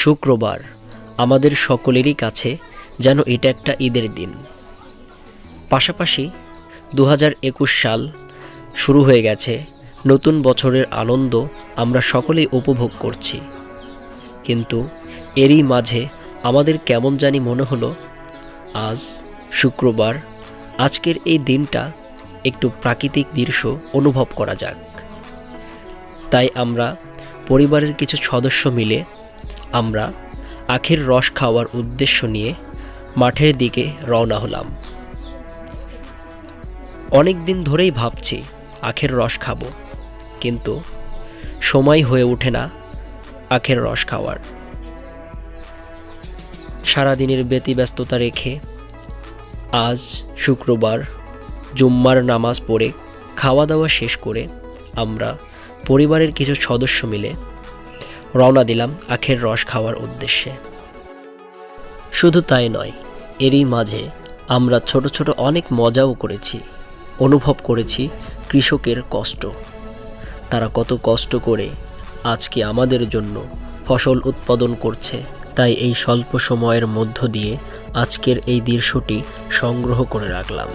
শুক্রবার আমাদের সকলেরই কাছে যেন এটা একটা ঈদের দিন। পাশাপাশি 2021 সাল শুরু হয়ে গেছে, নতুন বছরের আনন্দ আমরা সকলেই উপভোগ করছি। কিন্তু এরই মাঝে আমাদের কেমন জানি মনে হলো আজ শুক্রবার, আজকের এই দিনটা একটু প্রাকৃতিক দৃশ্য অনুভব করা যাক। তাই আমরা পরিবারের কিছু সদস্য মিলে আমরা আখের রস খাওয়ার উদ্দেশ্য নিয়ে মাঠের দিকে রওনা হলাম। অনেক দিন ধরেই ভাবছি আখের রস খাবো, কিন্তু সময় হয়ে ওঠে না আখের রস খাওয়ার। সারাদিনের ব্যতিব্যস্ততা রেখে আজ শুক্রবার জুম্মার নামাজ পড়ে খাওয়া দাওয়া শেষ করে আমরা পরিবারের কিছু সদস্য মিলে রওনা দিলাম আখের রস খাওয়ার উদ্দেশ্যে। শুধু তাই নয়, এরই মাঝে আমরা ছোট ছোট অনেক মজাও করেছি, অনুভব করেছি কৃষকের কষ্ট। তারা কত কষ্ট করে আজকে আমাদের জন্য ফসল উৎপাদন করছে। তাই এই স্বল্প সময়ের মধ্য দিয়ে আজকের এই দৃশ্যটি সংগ্রহ করে রাখলাম।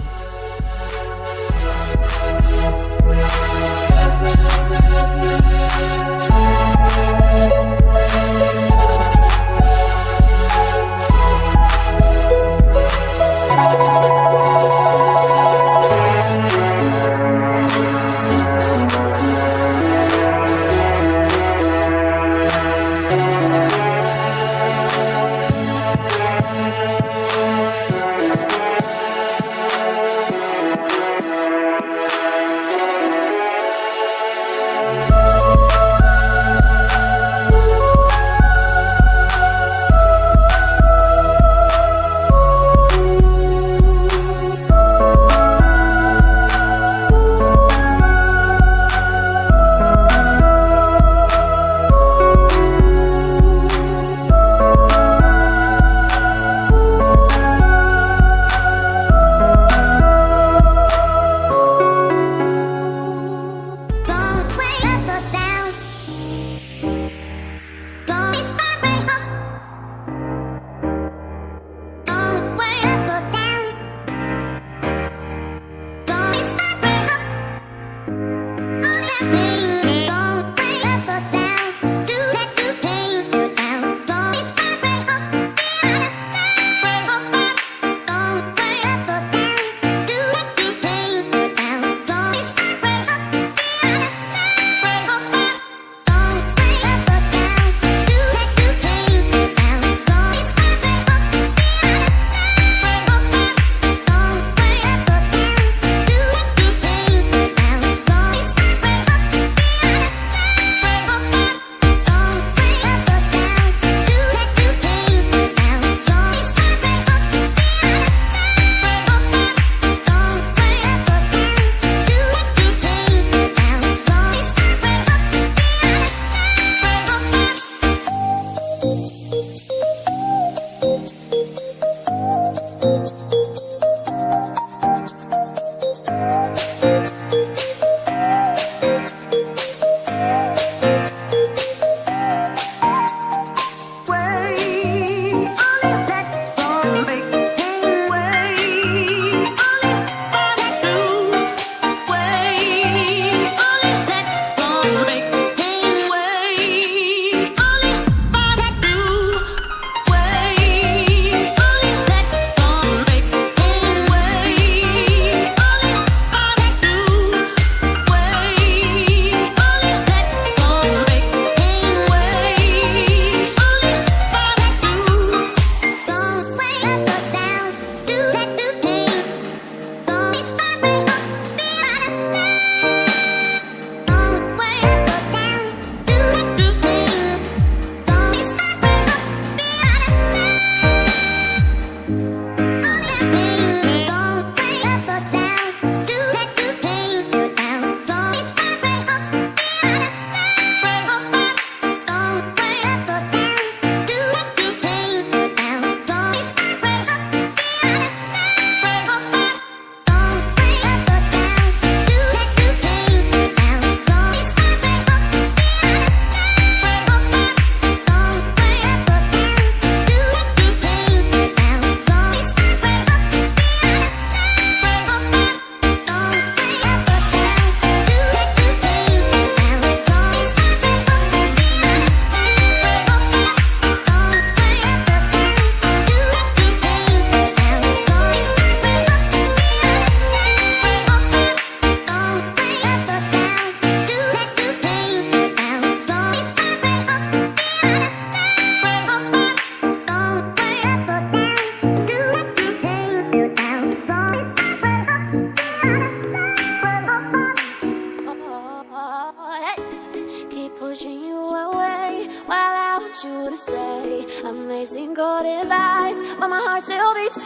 you to stay. Amazing cold as ice, but my heart still beats.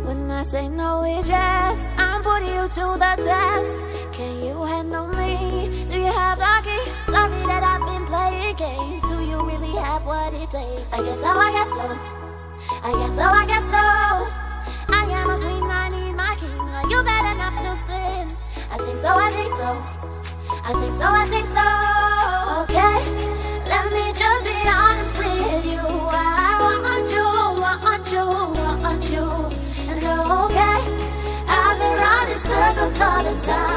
When I say no, it's yes. I'm putting you to the test. Can you handle me? Do you have the key? Sorry that I've been playing games. Do you really have what it takes? I guess so, I guess so. I guess so, I guess so. I am a queen, I need my king. Are you bad enough to sin? I think so, I think so. I think so, I think so. Okay, let me just be honest with you. I want you, want you, want you. And okay, I've been running circles all the time.